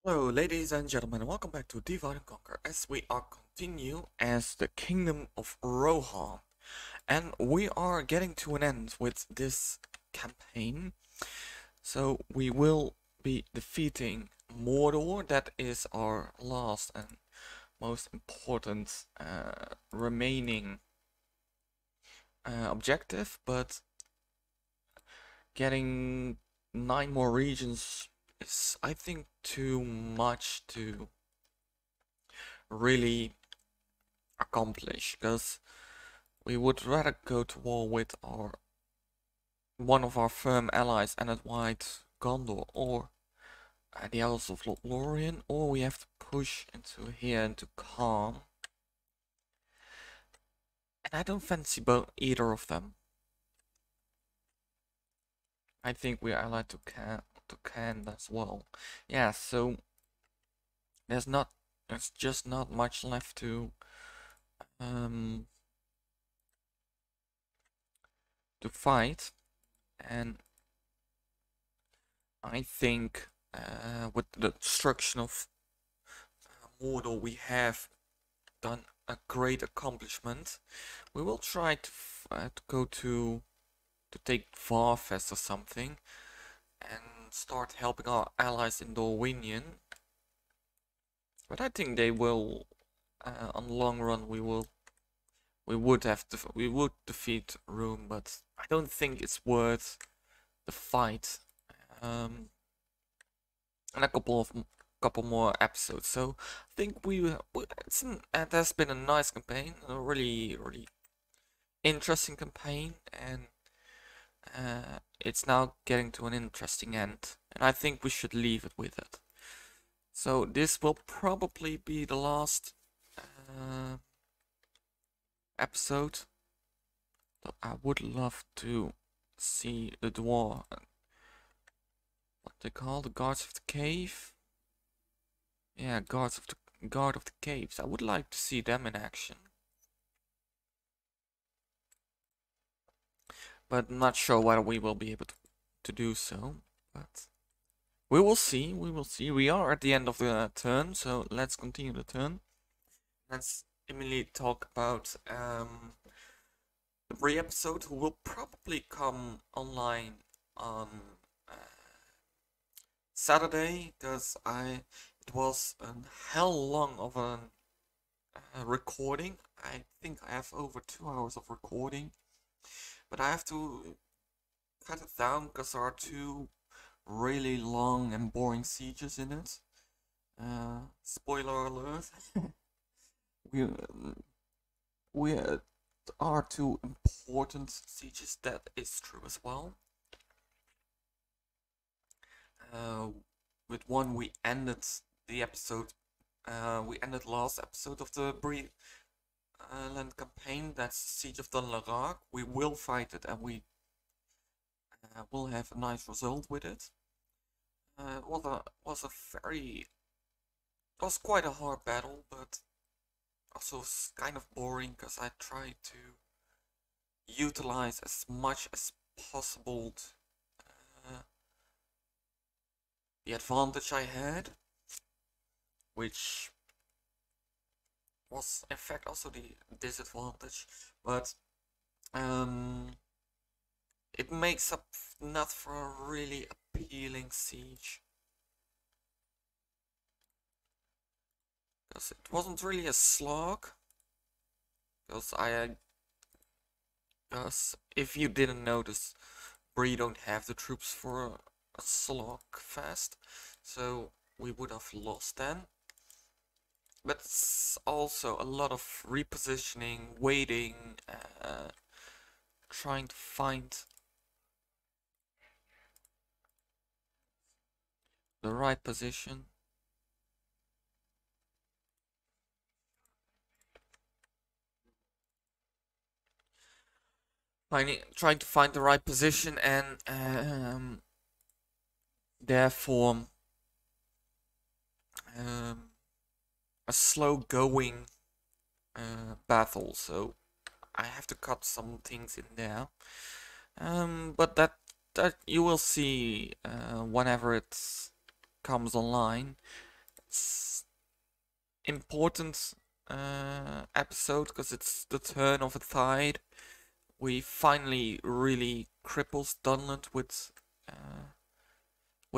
Hello ladies and gentlemen, and welcome back to Divide and Conquer as we are continue as the Kingdom of Rohan. And we are getting to an end with this campaign. So we will be defeating Mordor. That is our last and most important remaining objective, but getting 9 more regions is, I think, too much to really accomplish, because we would rather go to war with one of our firm allies, White Gondor, or the Elves of Lothlorien, or we have to push into here into Khan. And I don't fancy either of them. I think we are allied to Can as well. Yeah, so there's just not much left to fight, and I think with the destruction of Mordor we have done a great accomplishment. We will try to go to take Varfest or something and start helping our allies in Dorwinion. But I think they will, on the long run, we would defeat Rhun, but I don't think it's worth the fight. And a couple more episodes. So I think it has been a nice campaign, a really interesting campaign, and it's now getting to an interesting end, and I think we should leave it with it. So this will probably be the last episode. So I would love to see the dwarf, what they call the guards of the cave. Yeah, guard of the caves. I would like to see them in action, but I'm not sure whether we will be able to do so. But we will see. We will see. We are at the end of the turn, so let's continue the turn. Let's immediately talk about the Bree episode, who will probably come online on Saturday, because it was a hell long of a recording. I think I have over 2 hours of recording, but I have to cut it down because there are 2 really long and boring sieges in it. Spoiler alert. we are 2 important sieges, that is true as well. With one we ended the episode, we ended last episode of the Bree-land campaign, that's Siege of Dunlarak. We will fight it, and we will have a nice result with it. It was quite a hard battle, but also kind of boring, because I tried to utilize as much as possible the advantage I had, which was in fact also the disadvantage, but it makes up not for a really appealing siege, because it wasn't really a slog. Because if you didn't notice, Bree don't have the troops for a slog fest, so we would have lost then. But it's also a lot of repositioning, waiting, trying to find the right position. Trying to find the right position, and therefore a slow going battle, so I have to cut some things in there, but that you will see whenever it comes online. important episode because it's the turn of a tide. We finally really cripples Dunland with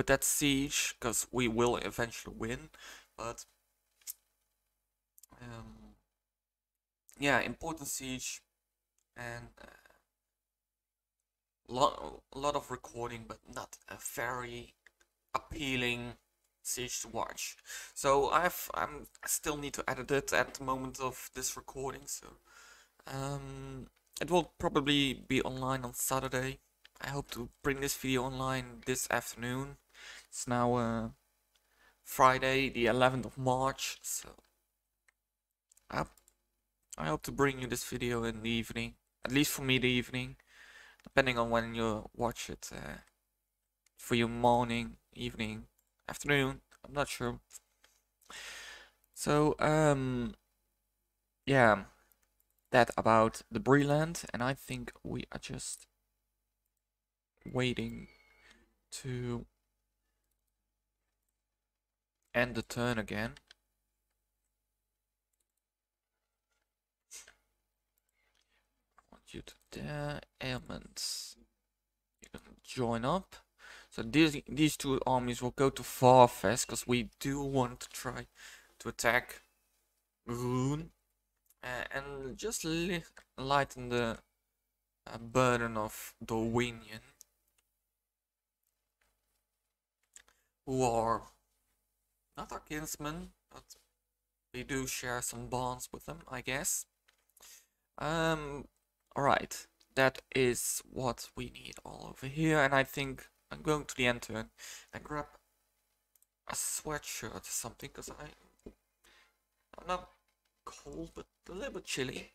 that siege, because we will eventually win. But yeah, important siege, and a lot of recording, but not a very appealing siege to watch. So I still need to edit it at the moment of this recording. So it will probably be online on Saturday. I hope to bring this video online this afternoon. It's now Friday, the 11th of March. So I hope to bring you this video in the evening, at least for me the evening, depending on when you watch it. For you morning, evening, afternoon, I'm not sure. So yeah, that about the Bree-land, and I think we are just waiting to end the turn again. I want you to there, ailments. You can join up. So these two armies will go to Farfest because we do want to try to attack Rhun and just lighten the burden of Dorwinion, who are not our kinsmen, but we do share some bonds with them, I guess. Alright, that is what we need all over here, and I think I'm going to the end turn and grab a sweatshirt or something, because I'm not cold, but a little bit chilly.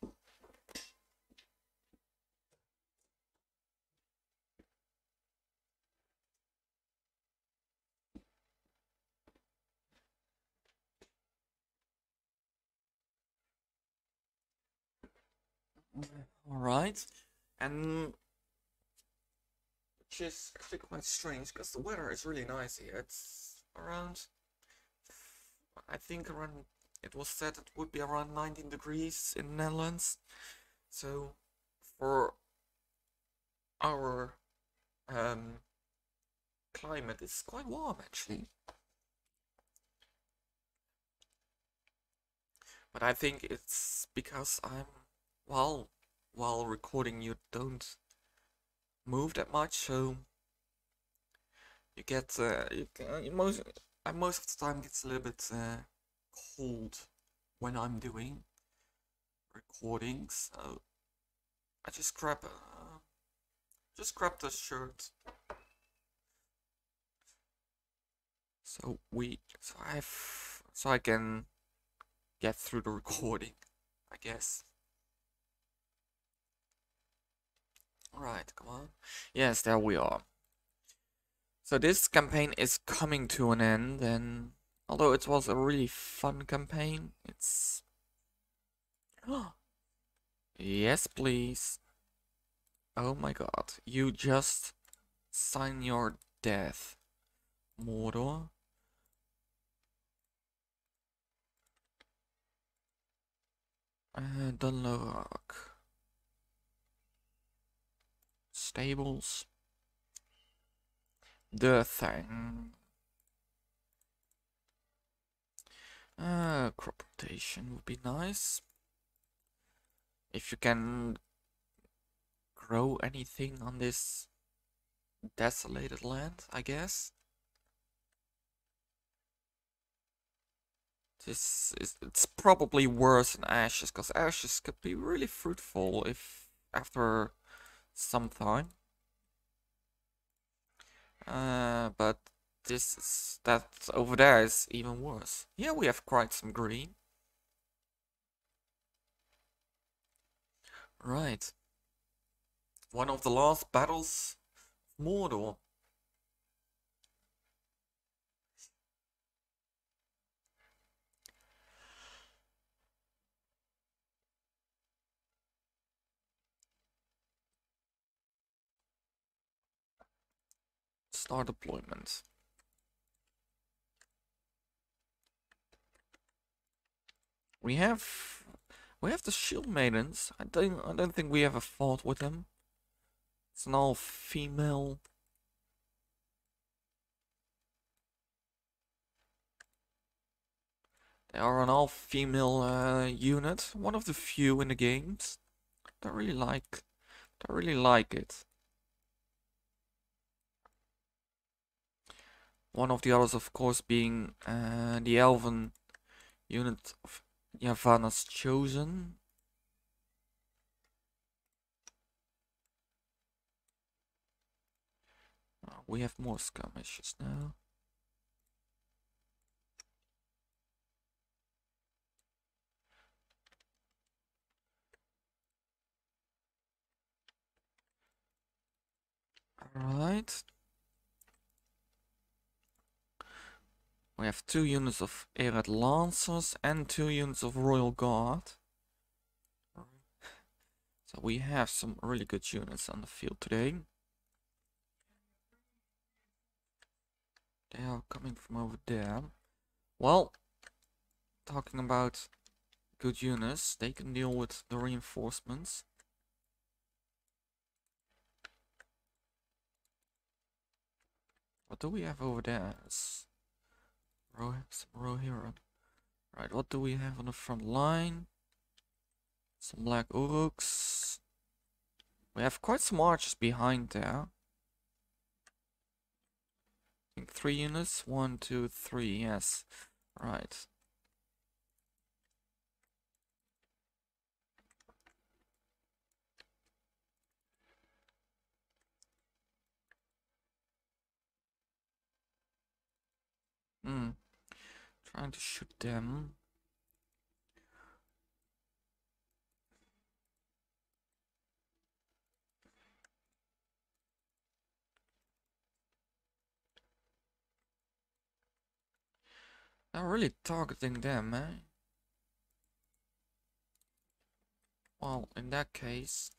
Alright, and which is actually quite strange because the weather is really nice here. It's around, I think around, it was said it would be around 19 degrees in the Netherlands. So for our climate, it's quite warm actually. But I think it's because while recording you don't move that much, so you get most of the time gets a little bit cold when I'm doing recordings. So I just grab the shirt. So I can get through the recording, I guess. Alright, come on. Yes, there we are. So this campaign is coming to an end, and although it was a really fun campaign, it's... Yes, please. Oh my god, you just sign your death, Mordor. Dunlock. Stables. The thing. Crop rotation would be nice. If you can grow anything on this desolated land, I guess. It's probably worse than ashes, because ashes could be really fruitful if after some time. But that over there is even worse. Here we have quite some green. Right. One of the last battles of Mordor. Start deployment. We have the shield maidens. I don't think we ever fought with them. It's an all female. They are an all female unit. One of the few in the games. Don't really like it. One of the others, of course, being the elven unit of Yavanna's Chosen. We have more skirmishes now. Alright. We have 2 units of Arad Lancers and 2 units of Royal Guard. So we have some really good units on the field today. They are coming from over there. Well, talking about good units, they can deal with the reinforcements. What do we have over there? Some Rohirrim. Right, what do we have on the front line? Some Black Uruks. We have quite some archers behind there. I think 3 units. 1, 2, 3. Yes. Right. Trying to shoot them. I'm really targeting them, eh? Well, in that case...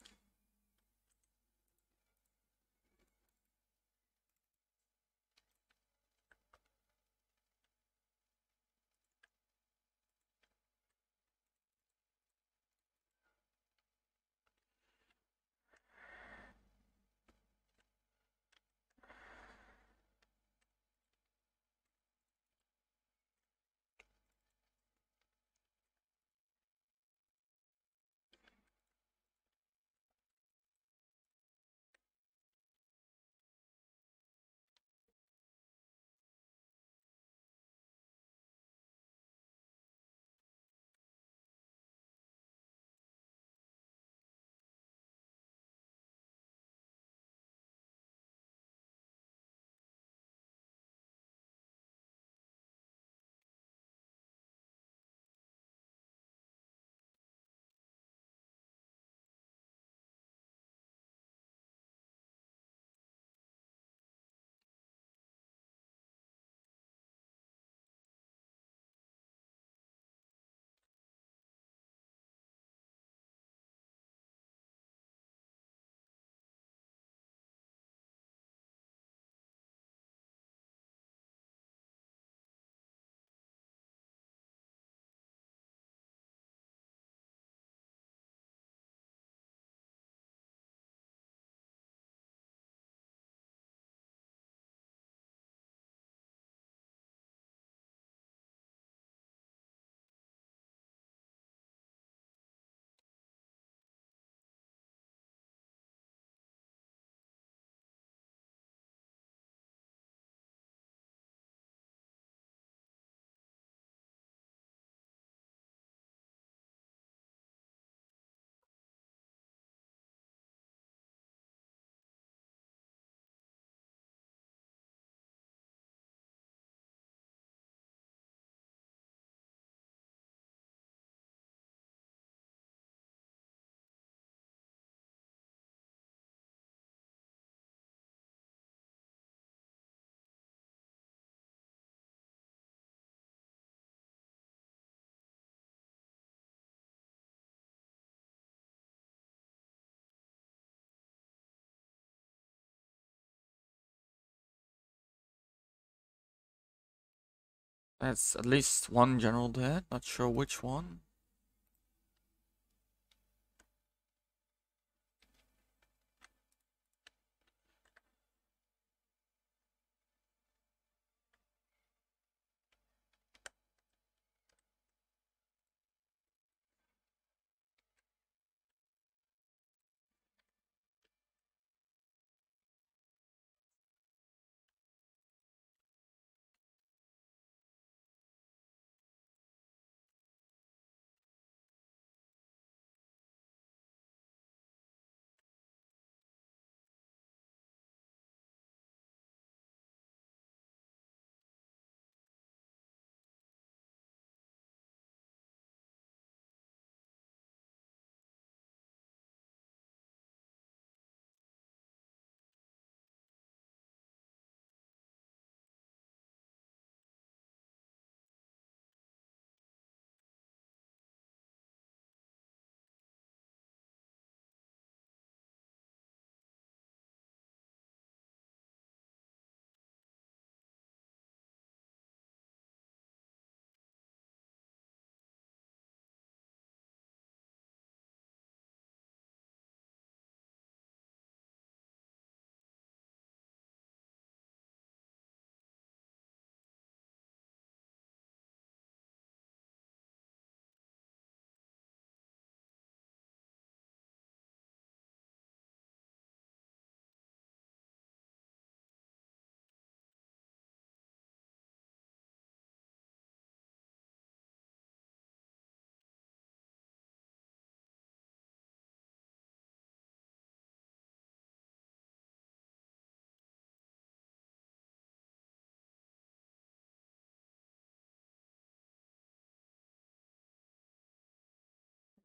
That's at least one general dead, not sure which one.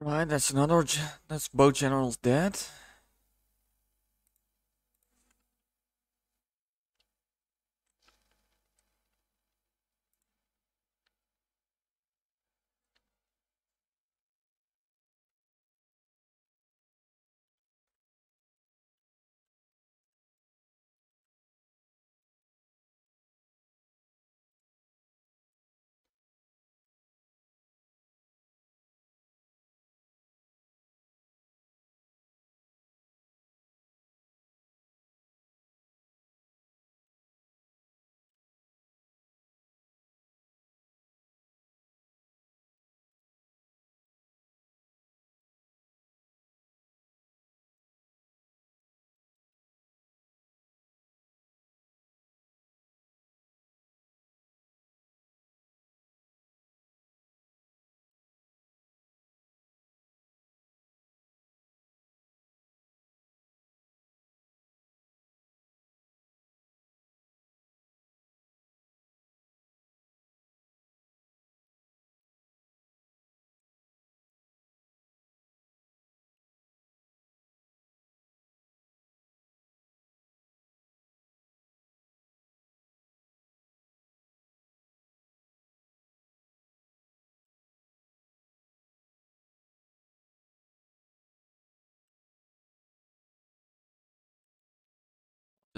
Right, that's another. That's both generals dead.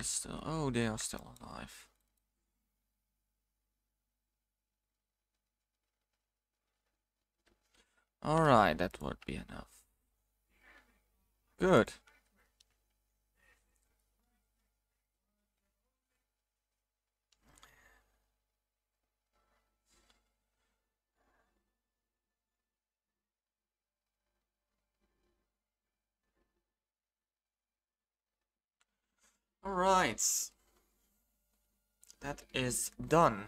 It's still. Oh, they are still alive. Alright, that would be enough. Good. Alright. That is done.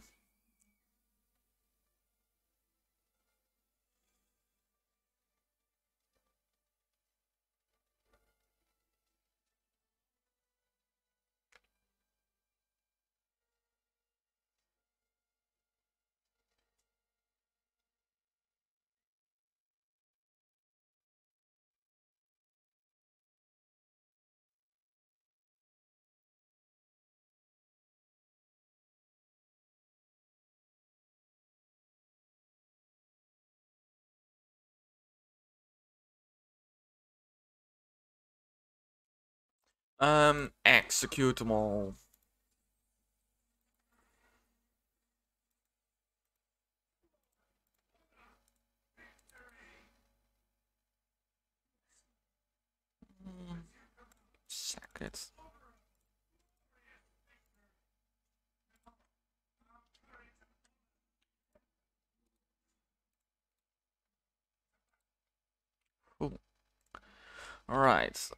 Execute them all. Sack it. Cool. Alright.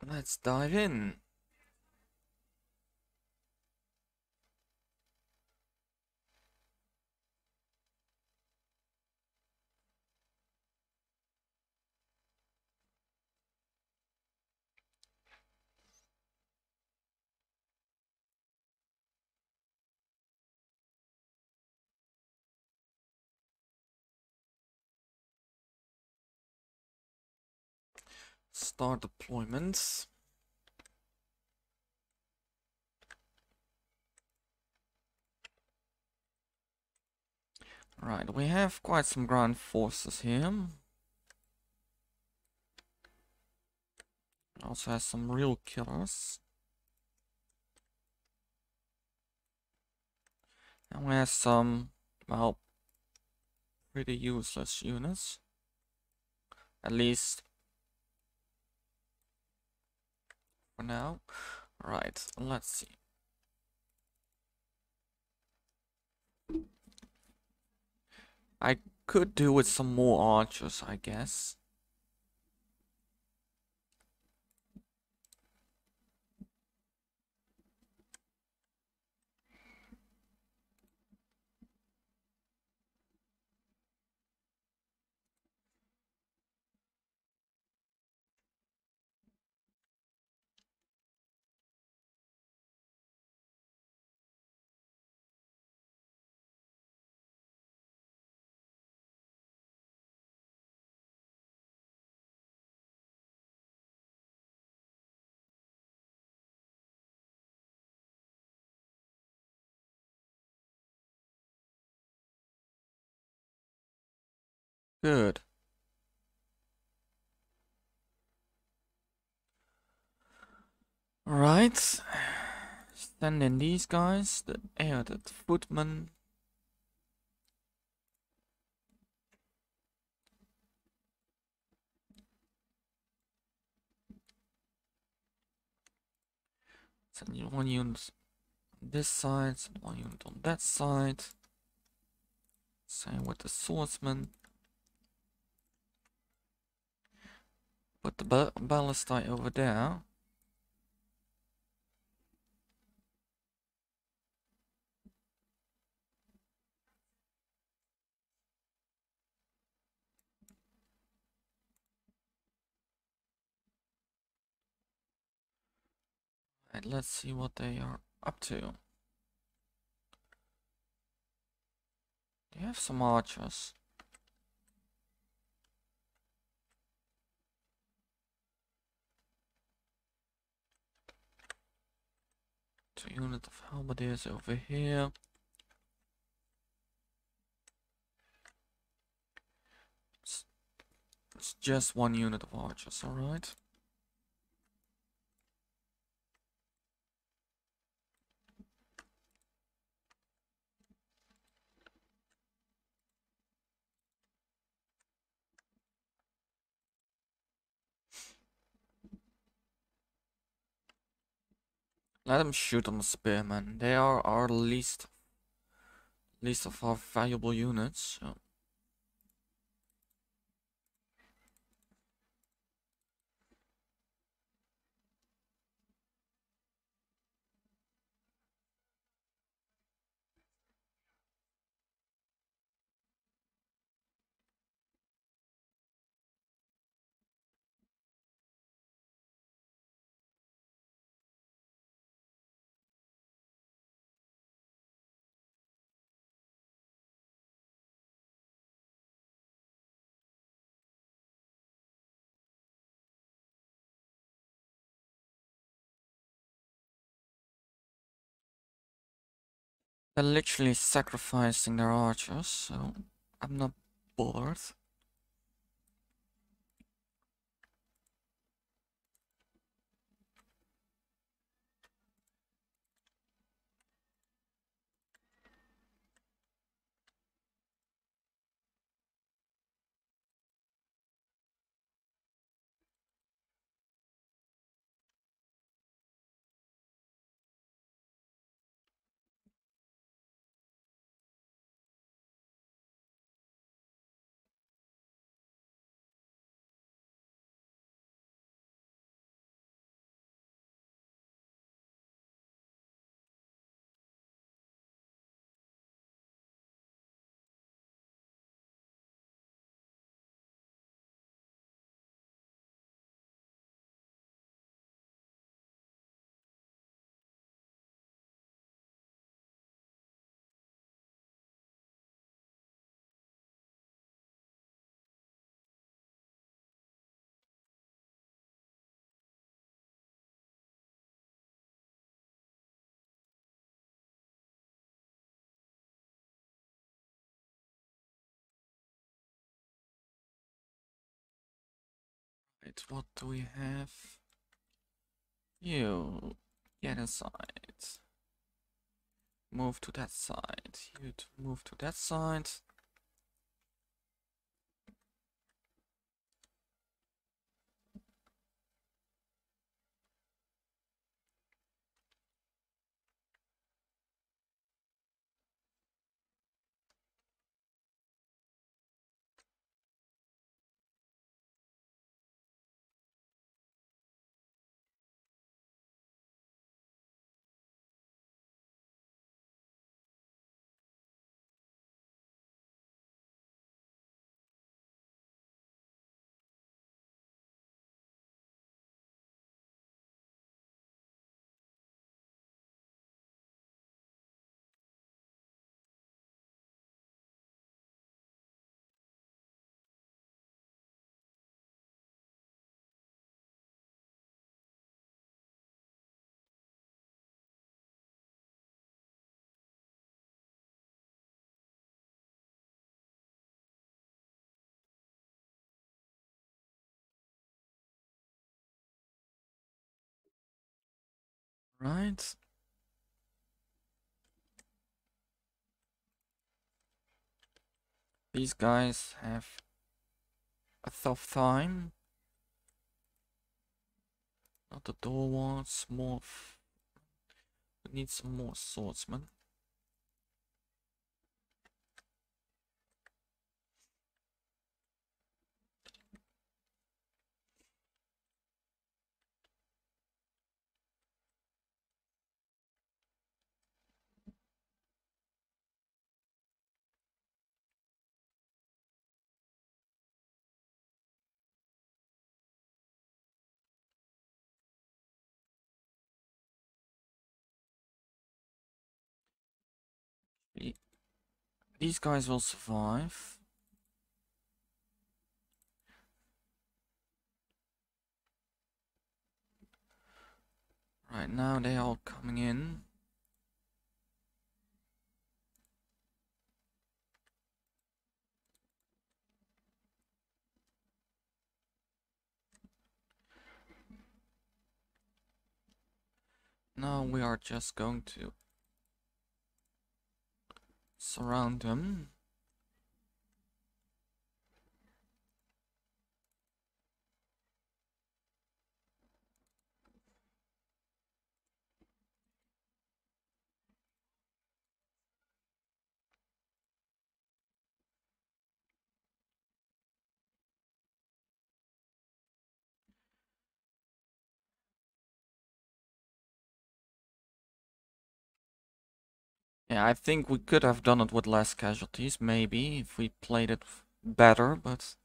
Let's dive in. Start deployments. Right, we have quite some ground forces here. Also has some real killers. And we have some, well, pretty useless units. At least for now. Right, let's see. I could do with some more archers, I guess. Good. Alright. Send in these guys, the added footmen. Send you 1 unit on this side, send 1 unit on that side. Same with the swordsman. Put the ballistae over there. And let's see what they are up to. They have some archers. Two units of halberdiers over here. It's just 1 unit of archers, alright. Let them shoot on the spearmen. They are our least of our valuable units. So. They're literally sacrificing their archers, so I'm not bothered. Right, what do we have? You get inside. Move to that side. You move to that side. Right. These guys have a tough time. Not the door walls, more. We need some more swordsmen. These guys will survive. Right now they are all coming in. Now we are just going to surround them. Yeah, I think we could have done it with less casualties, maybe, if we played it better, but...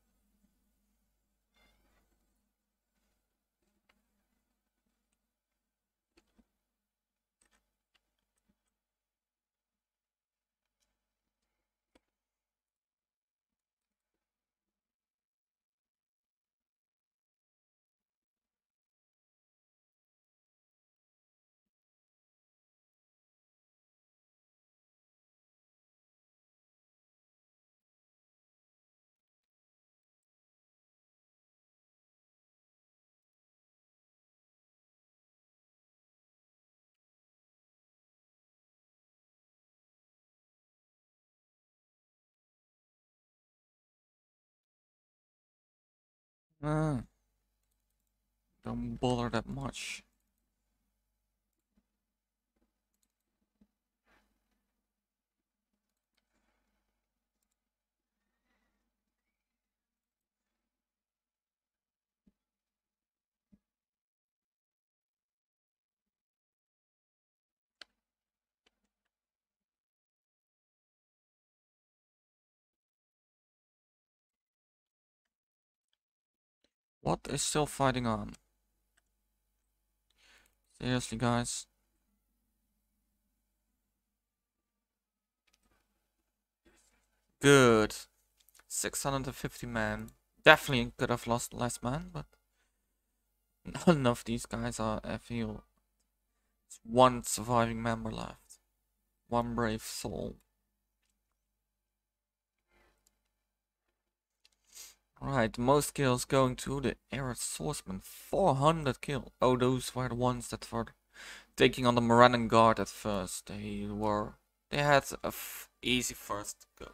don't bother that much. What is still fighting on? Seriously, guys? Good. 650 men. Definitely could have lost less men, but none of these guys are, I feel. It's one surviving member left. One brave soul. Right, most kills going to the Arid Swordsman. 400 kills. Oh, those were the ones that were taking on the Morannon Guard at first. They had a easy first go.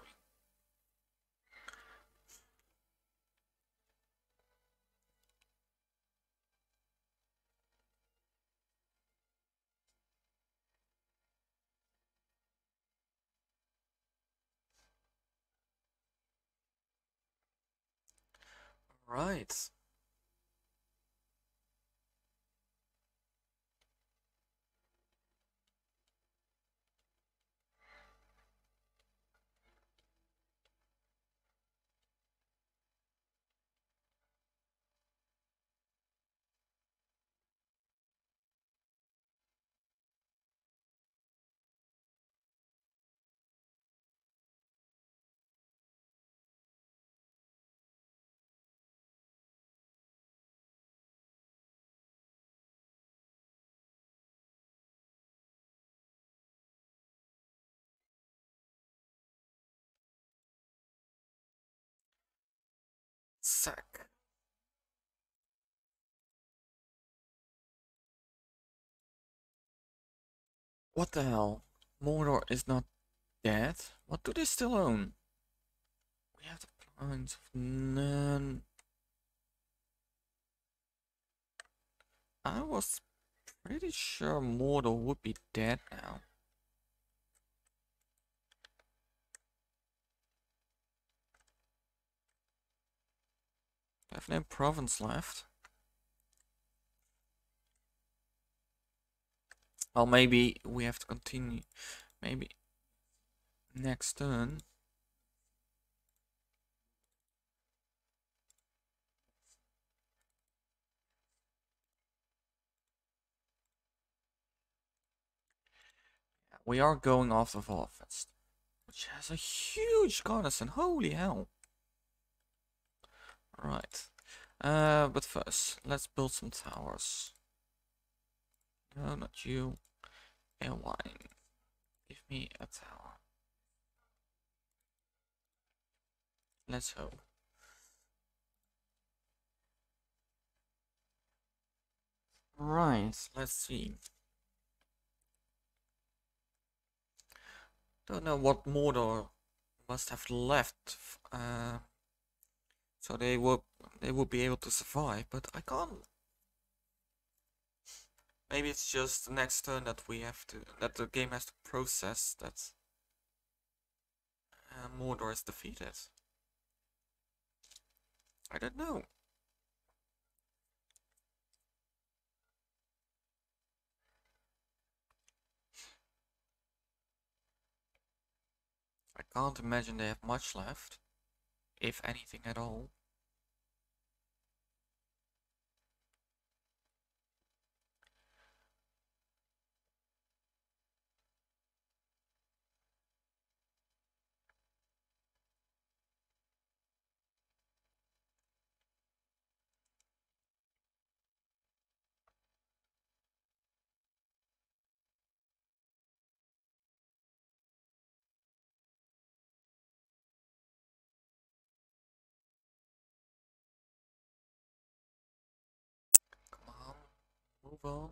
Right. Sack. What the hell? Mordor is not dead? What do they still own? We have the plans of none. I was pretty sure Mordor would be dead now. I have no province left. Well, maybe we have to continue. Maybe next turn. We are going off the Vindsvept, which has a huge garrison. Holy hell! Right. But first, let's build some towers. No, not you. Airline. Give me a tower. Let's hope. Right, let's see. Don't know what Mordor must have left, so they would be able to survive, but I can't. Maybe it's just the next turn that the game has to process that Mordor is defeated. I don't know. I can't imagine they have much left, if anything at all. Come on, move on.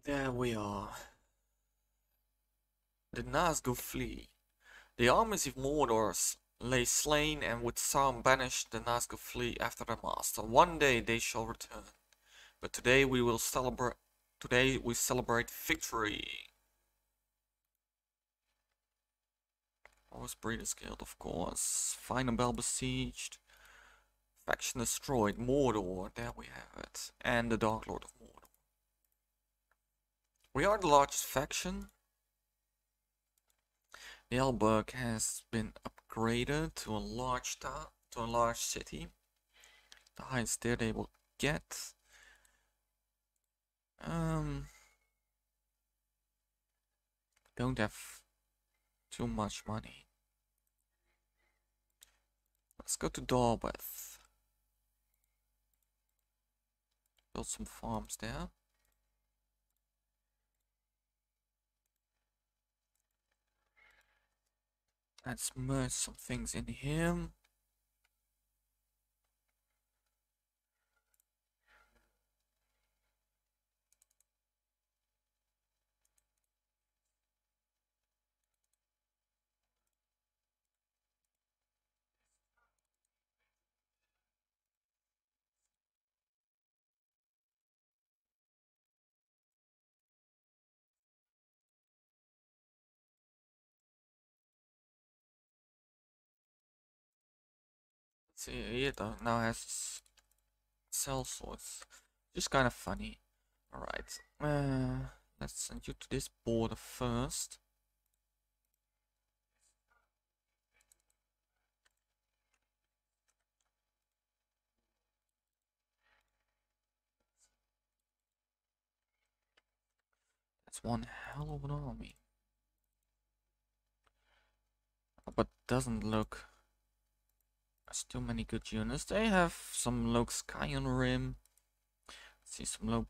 There we are. The Nazgûl flee. The armies of Mordor lay slain, and with Sauron banished, the Nazgûl flee after their master. One day they shall return, but today we will celebrate. Today we celebrate victory. Always Breeders Guild, of course. Final Bell besieged. Faction destroyed. Mordor. There we have it. And the Dark Lord of Mordor. We are the largest faction. The Elberg has been upgraded to a large town, to a large city. The highest tier they will get. Don't have too much money. Let's go to Dorwith. Build some farms there. Let's merge some things in here. See, it now has cell sorts. Just kind of funny. Alright. Let's send you to this border first. That's one hell of an army. But doesn't look as too many good units. They have some low sky on rim. See some low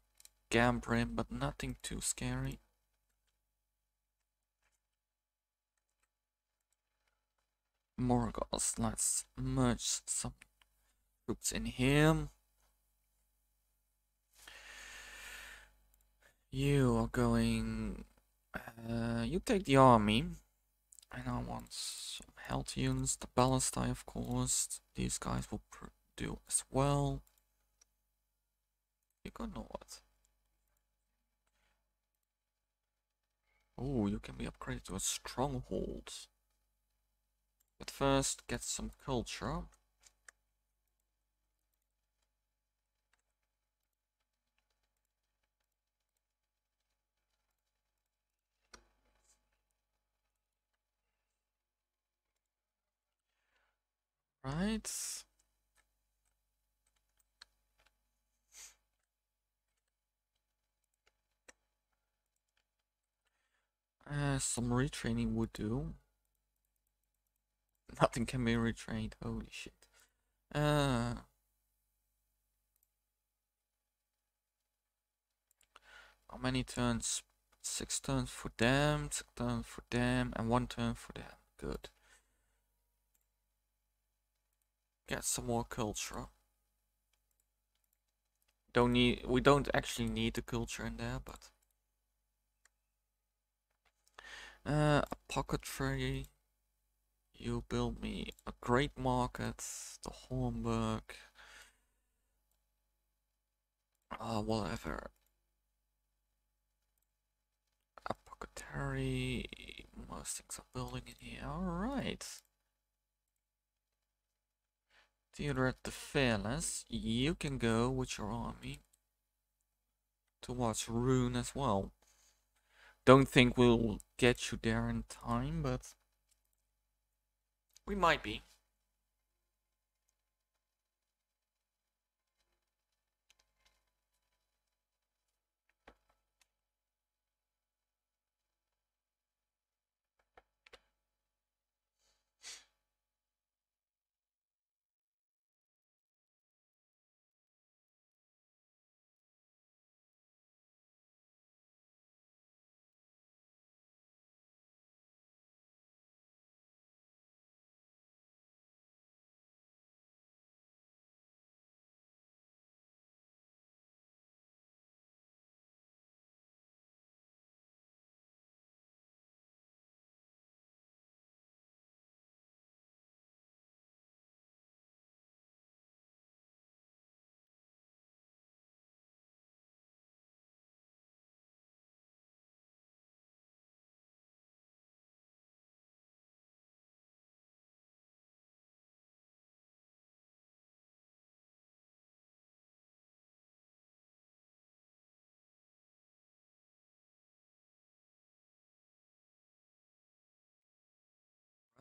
gamp rim, but nothing too scary. Morgos. Let's merge some troops in here. You are going... you take the army. And I want some health units. The Ballestai, of course. These guys will do as well. You go north. Oh, you can be upgraded to a stronghold. But first, get some culture. Right. Some retraining would do. Nothing can be retrained. Holy shit. How many turns? 6 turns for them, 6 turns for them, and 1 turn for them. Good. Get some more culture. We don't actually need the culture in there, but apothecary. You build me a great market, the Hornburg. Whatever. Apothecary. Most things are building in here. Alright. Theodred the Fearless, you can go with your army towards Rhun as well. Don't think we'll get you there in time, but we might be.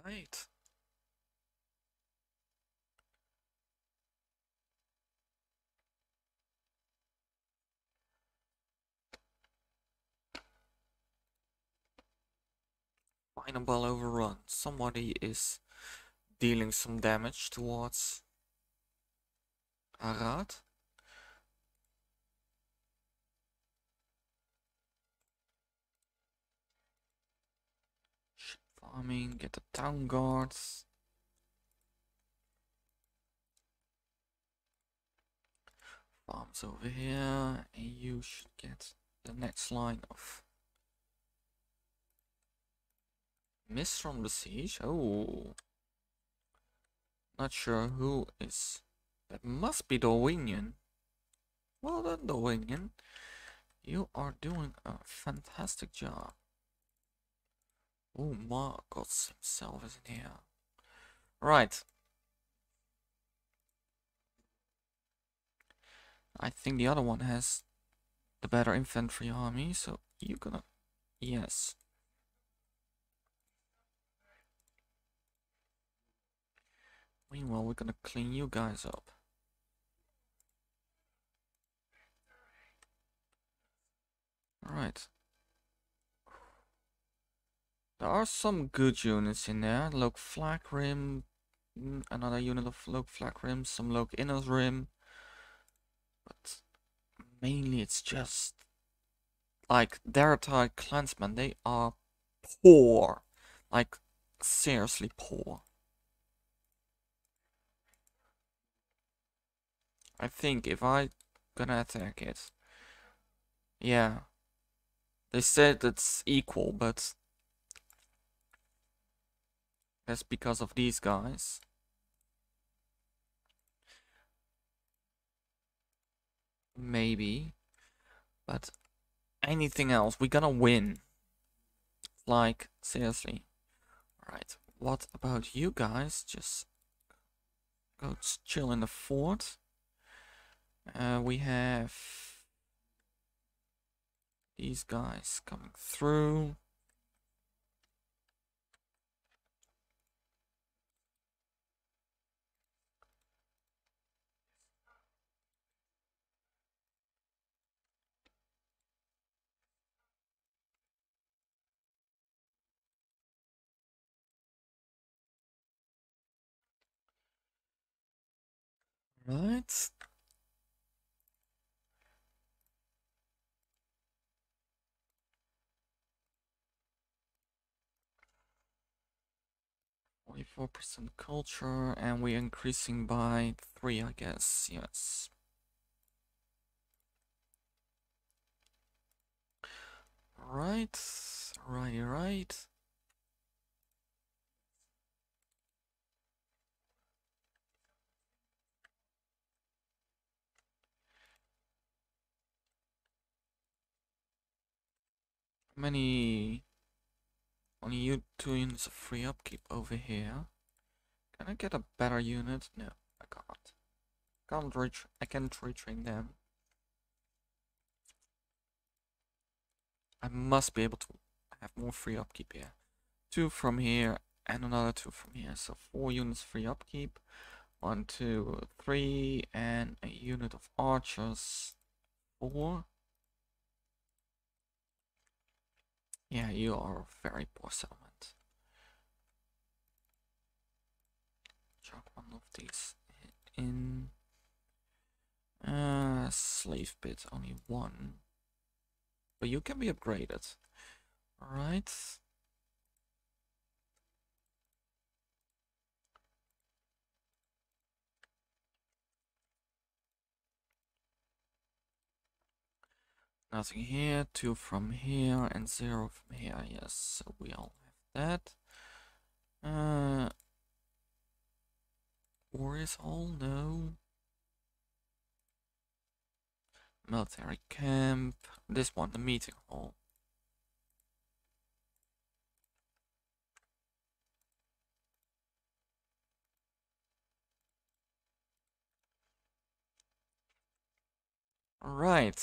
Right. Fineable overrun. Somebody is dealing some damage towards Arad. Ship farming, get the town guards. Farms over here, and you should get the next line of mist from the siege. Oh, not sure who is. That must be Dorwinion. Well done, Dorwinion. You are doing a fantastic job. Oh, Marcos himself is in here. Right. I think the other one has the better infantry army, so you're gonna... Yes. Meanwhile, we're gonna clean you guys up. Alright. There are some good units in there. Loke Flag Rim, another unit of Loke Flag Rim, some Loke Inner Rim. But mainly it's just like Daratai clansmen, they are poor. Like seriously poor. I think if I gonna attack it. Yeah. They said it's equal, but that's because of these guys. Maybe. But anything else, we're gonna win. Like, seriously. Alright, what about you guys? Just go chill in the fort. We have these guys coming through. Right. %, culture, and we're increasing by 3, I guess. Yes. Right. Right. Many. Only you 2 units of free upkeep over here. Can I get a better unit? No, I can't. I can't retrain them. I must be able to have more free upkeep here. 2 from here and another 2 from here. So 4 units free upkeep. 1, 2, 3, and a unit of archers. 4. Yeah, you are a very poor settlement. Chuck one of these in. Slave pit, only 1. But you can be upgraded. Alright. Nothing here, 2 from here, and 0 from here. Yes, so we all have that. Warriors Hall, no. Military camp. This one, the meeting hall. Right.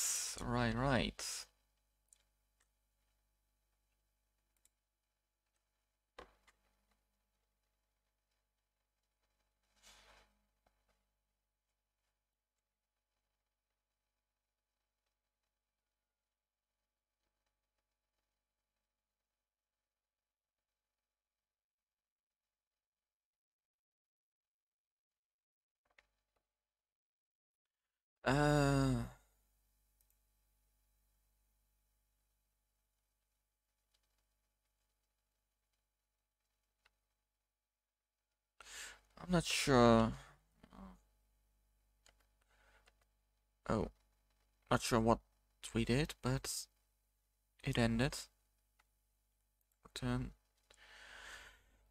I'm not sure. Oh, not sure what we did, but it ended. Turn.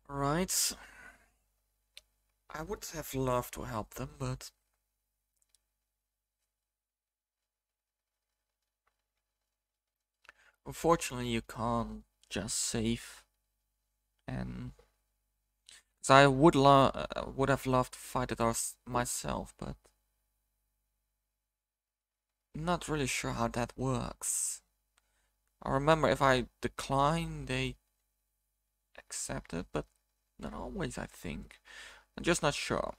Right. I would have loved to help them, but unfortunately you can't just save. And so I would have loved to fight it myself, but not really sure how that works. I remember if I decline, they accept it, but not always, I think. I'm just not sure.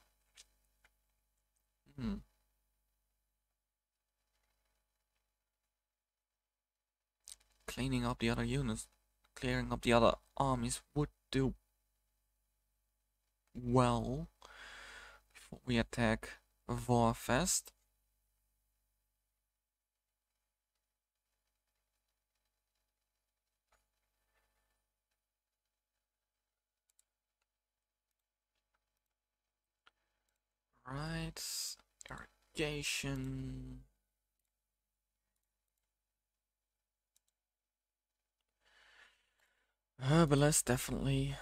Cleaning up the other units, clearing up the other armies would do well before we attack Vorfest. Right, Fortification. Herbalist, definitely.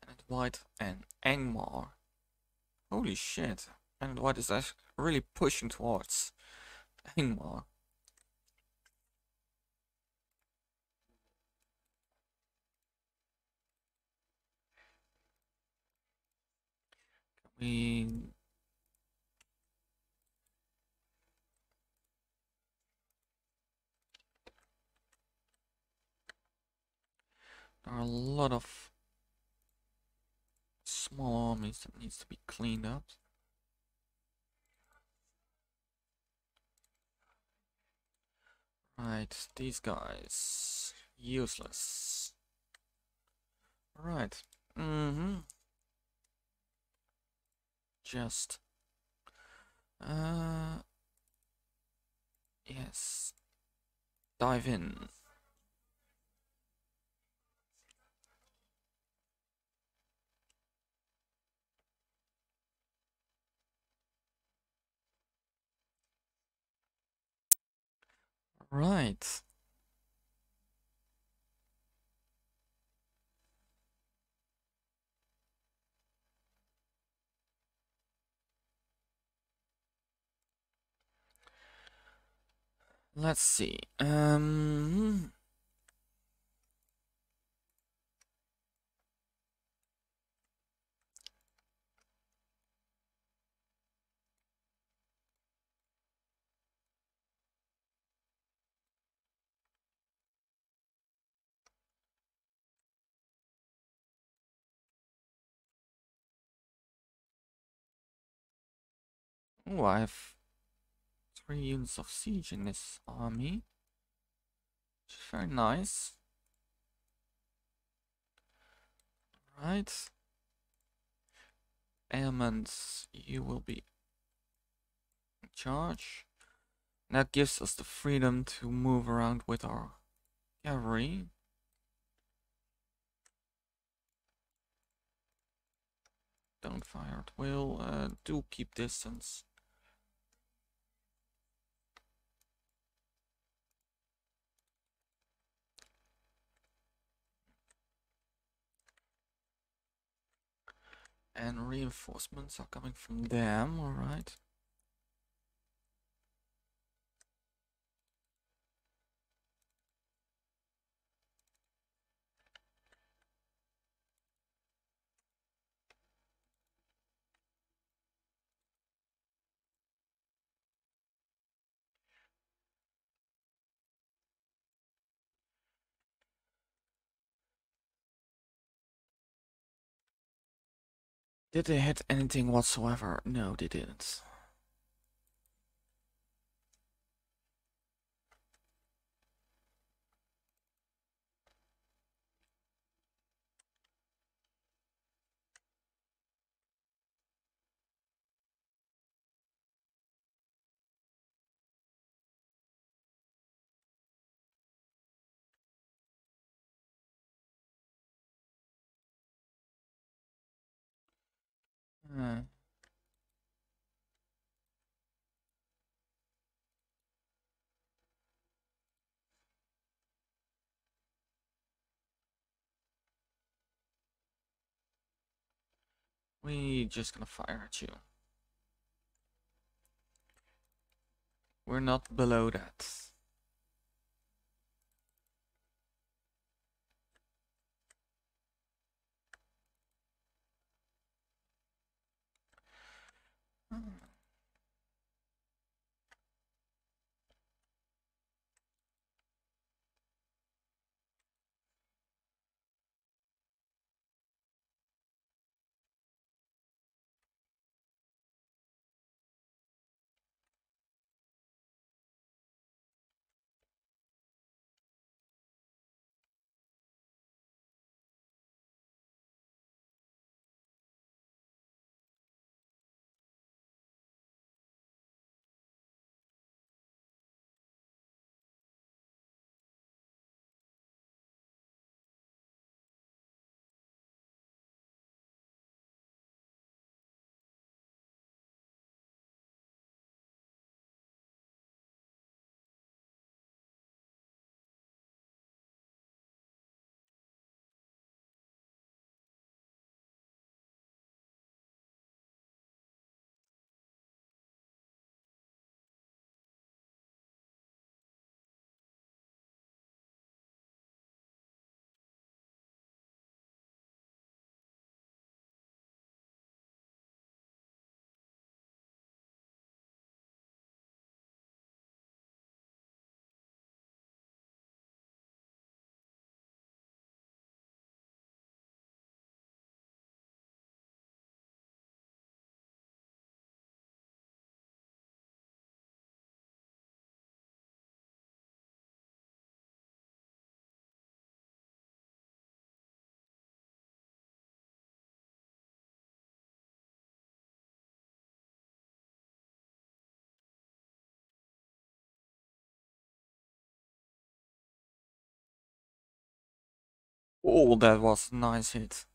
And White and Angmar. Holy shit. And White is actually really pushing towards Angmar. We there are a lot of small armies that needs to be cleaned up. Right, these guys useless. Right. Just yes. Dive in. Right. Let's see. Oh, I have 3 units of siege in this army. Which is very nice. Right. Ailments, you will be in charge. That gives us the freedom to move around with our cavalry. Don't fire at will. Do keep distance. And reinforcements are coming from them, alright. Did they hit anything whatsoever? No, they didn't. We just gonna fire at you. We're not below that. Oh, that was a nice hit.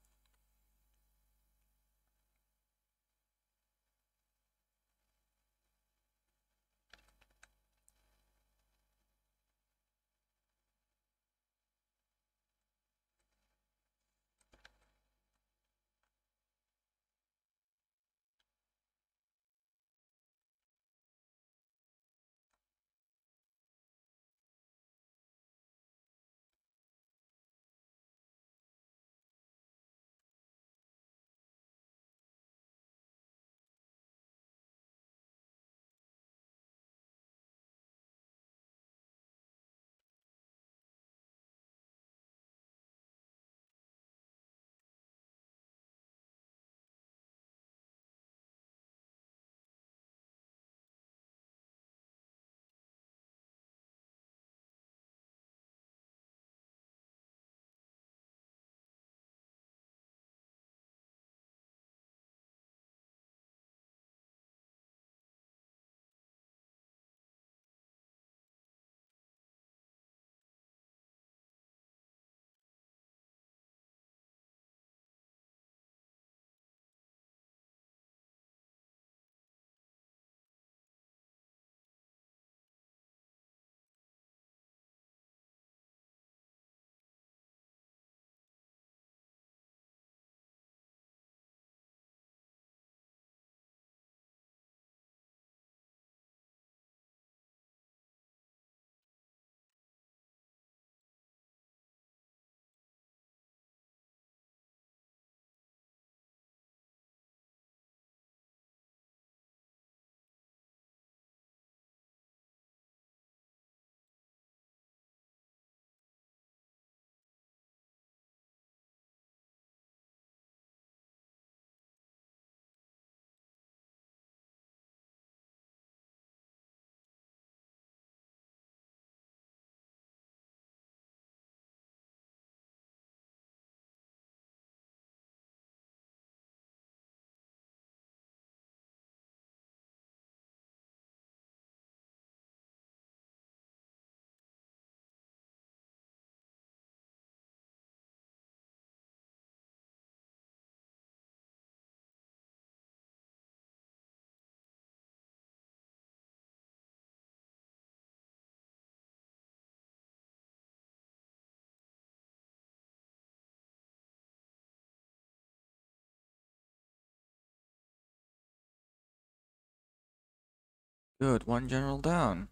Good, one general down.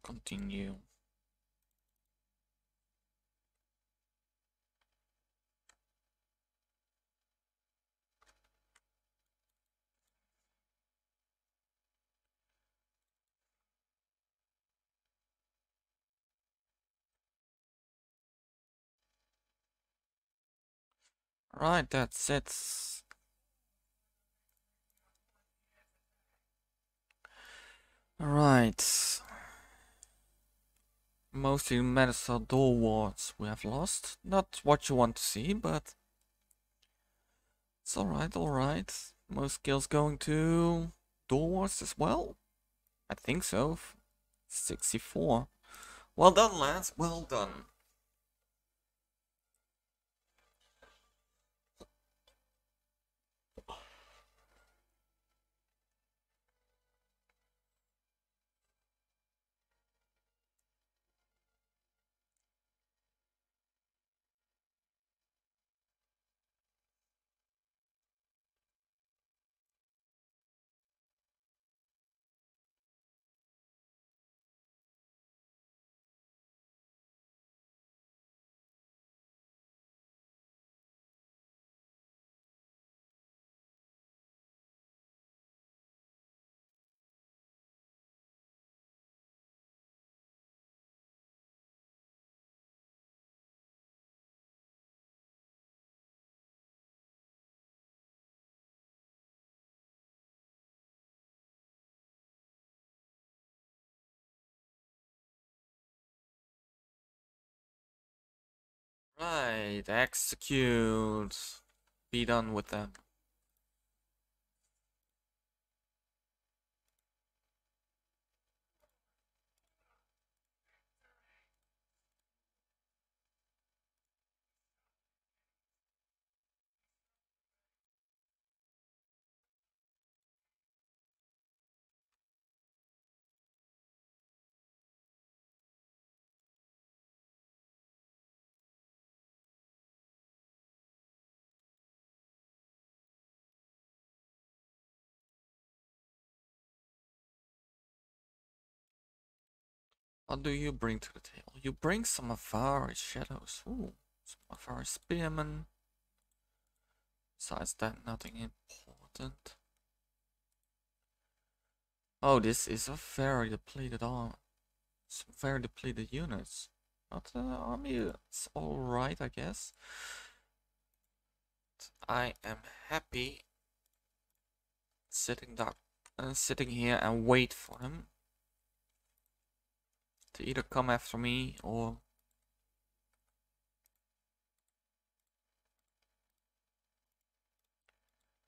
Continue. Right, that's it. Alright. Mostly Medicine Wards we have lost. Not what you want to see, but it's alright, alright. Most kills going to Wards as well? I think so. 64. Well done, lads. Well done. Right, execute. Be done with them. What do you bring to the table? You bring some of our shadows. Ooh, some of our spearmen. Besides that, nothing important. Oh, this is a very depleted arm. Some very depleted units. But the army is alright, I guess. I am happy sitting here and wait for them to either come after me or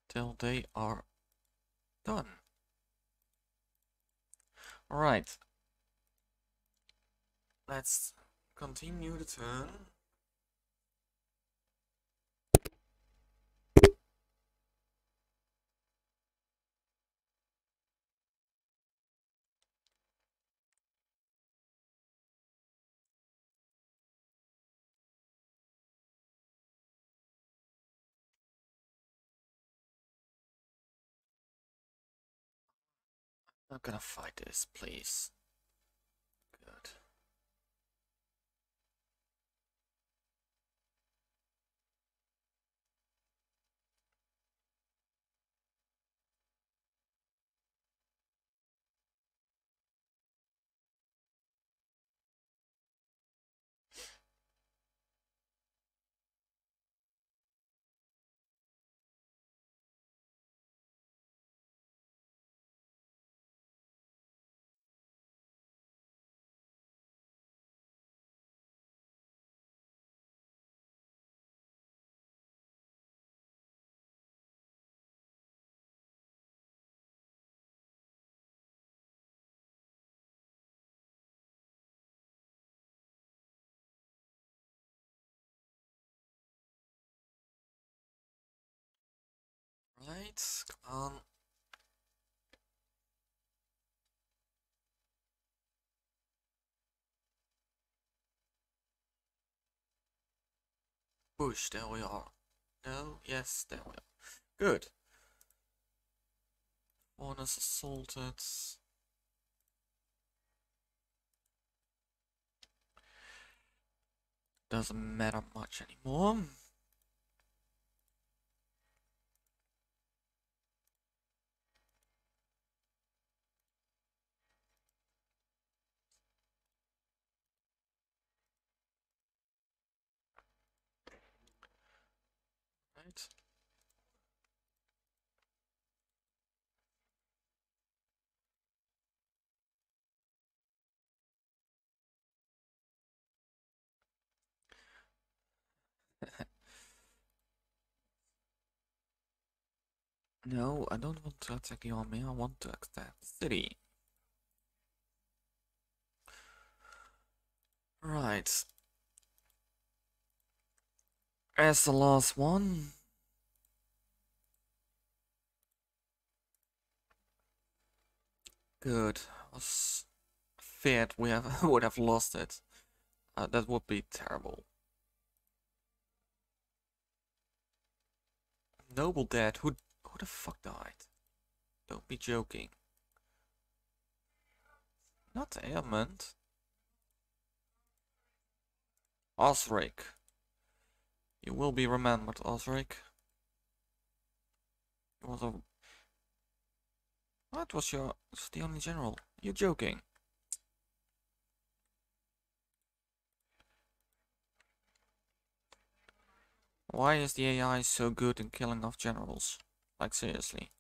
till they are done. Alright. Let's continue the turn. I'm not gonna fight this, please. Good. Right, come on. Push, there we are. No, yes, there we are. Good. One is assaulted. Doesn't matter much anymore. Right. No, I don't want to attack the army, I want to attack the city. Right. As the last one. Good. I was feared we would have lost it. That would be terrible. Noble dead. Who the fuck died? Don't be joking. Not ailment. Osric. You will be remembered, Osric. It was a... What was your... It's the only general. You're joking. Why is the AI so good in killing off generals? Like, seriously.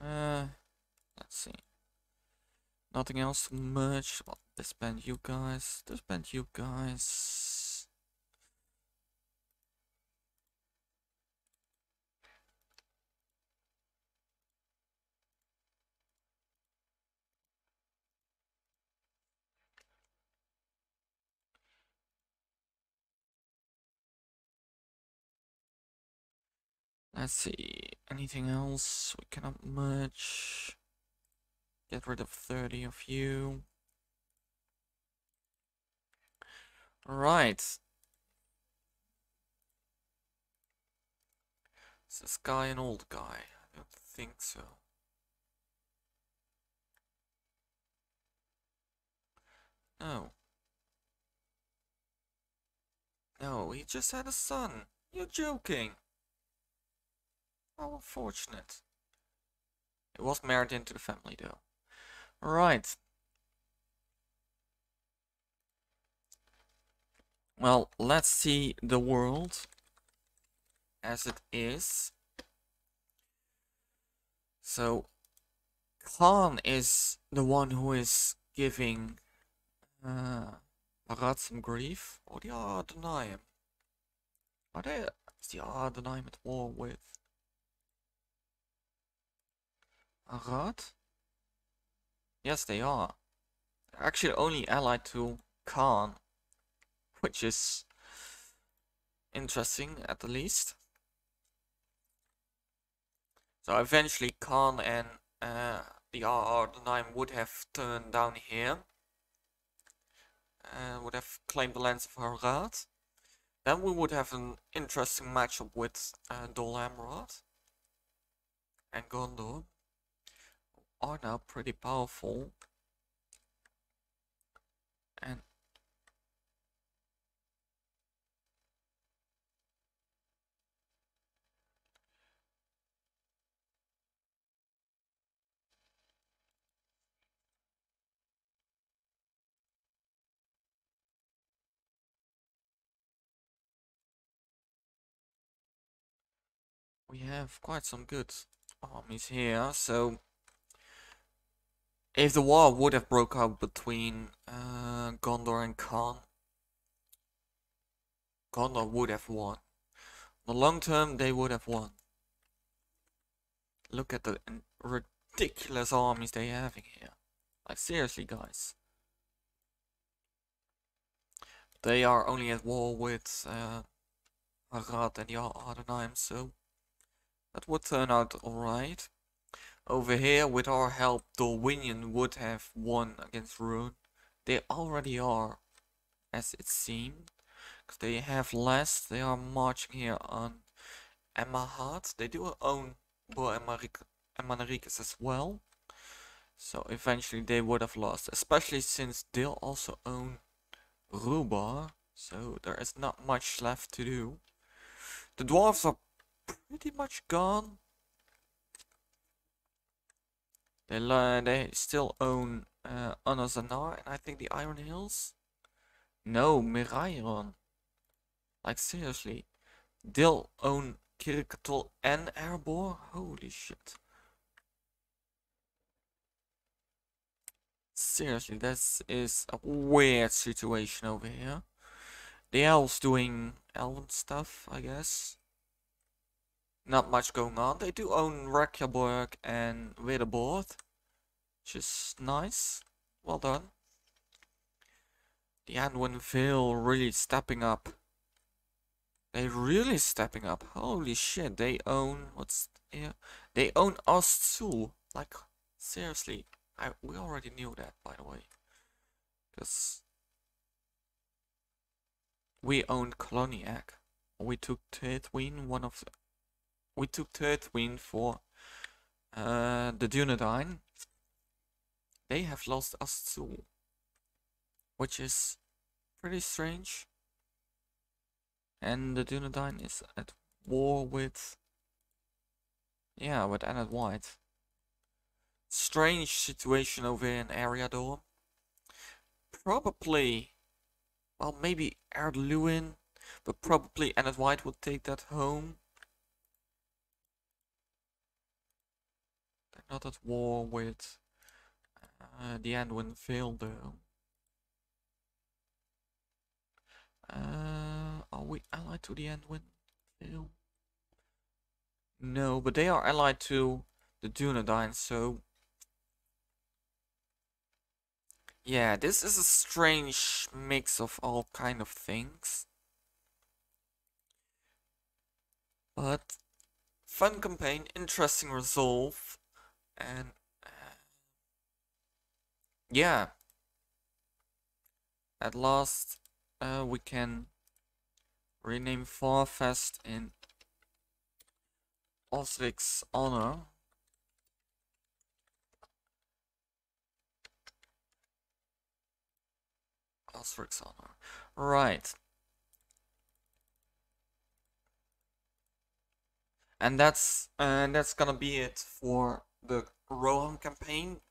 Right. Let's see. Nothing else much. Well, disband you guys. Disband you guys. Let's see. Anything else? We cannot much. Get rid of 30 of you. Right. Is this guy an old guy? I don't think so. No. No, he just had a son. You're joking. How unfortunate. It was married into the family though. Right. Well, let's see the world as it is. So, Khan is the one who is giving Arad some grief. Or the Ar-Adunaim. Is the Ar-Adunaim at war with Arad? Yes, they are. They're actually only allied to Khan, which is interesting at the least. So eventually Khan and the Ar-Adunaim would have turned down here and would have claimed the lands of Arad. Then we would have an interesting matchup with Dol Amrod and Gondor, who are now pretty powerful. And we have quite some good armies here, so if the war would have broke out between Gondor and Khan, Gondor would have won. In the long term, they would have won. Look at the ridiculous armies they are having here. Like, seriously, guys. They are only at war with Arad and the Ar-Adunaim, so that would turn out alright. Over here, with our help, Dorwinion would have won against Rhun. They already are, as it seemed. Because they have less. They are marching here on Emmahat. They do own Bo Emanarikis as well. So eventually they would have lost. Especially since they'll also own Rubar. So there is not much left to do. The dwarves are pretty much gone. They still own Anazanar and I think the Iron Hills. No, Mirairon. Like seriously. They'll own Kirkatol and Erebor? Holy shit. Seriously, this is a weird situation over here. The elves doing elven stuff, I guess. Not much going on. They do own Reykjaborg and Wedderborg, which is nice. Well done. The Anduin Vale really stepping up. They really stepping up. Holy shit, they own what's here? They own Ostsul. Like seriously, we already knew that, by the way. Because we owned Coloniac. We took Turtween, we took Turtween for the Dunedain. They have lost Ostsul, which is pretty strange. And the Dunedain is at war with, yeah, with Annette White. Strange situation over in Ar-Adunaim. Probably, well, maybe Ar-Adunaim, but probably Annette White would take that home. not at war with the Anduin Vale though. Are we allied to the Anduin Vale? No, but they are allied to the Dunedain, so yeah, this is a strange mix of all kind of things. But fun campaign, interesting resolve, and yeah, at last we can rename Farfest in Osric's honor. Osric's honor. Right. And that's gonna be it for the Rohan campaign.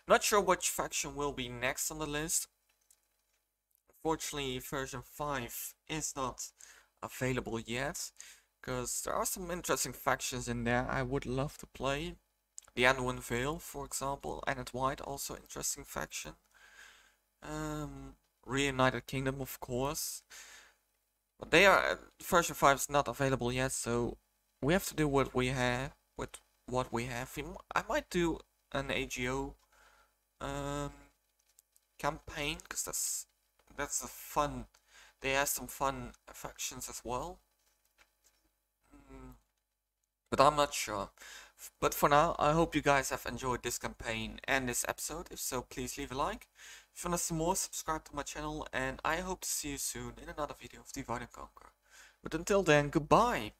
Not sure which faction will be next on the list. Unfortunately, version 5 is not available yet, because there are some interesting factions in there I would love to play. The Anduin Vale, for example, and at White, also interesting faction. Reunited Kingdom, of course. But they are version 5 is not available yet, so we have to do what we have with what we have. I might do an AGO campaign, because that's a fun. They have some fun factions as well. But I'm not sure. But for now, I hope you guys have enjoyed this campaign and this episode. If so, please leave a like. If you want to see more, subscribe to my channel, and I hope to see you soon in another video of Divide and Conquer. But until then, goodbye!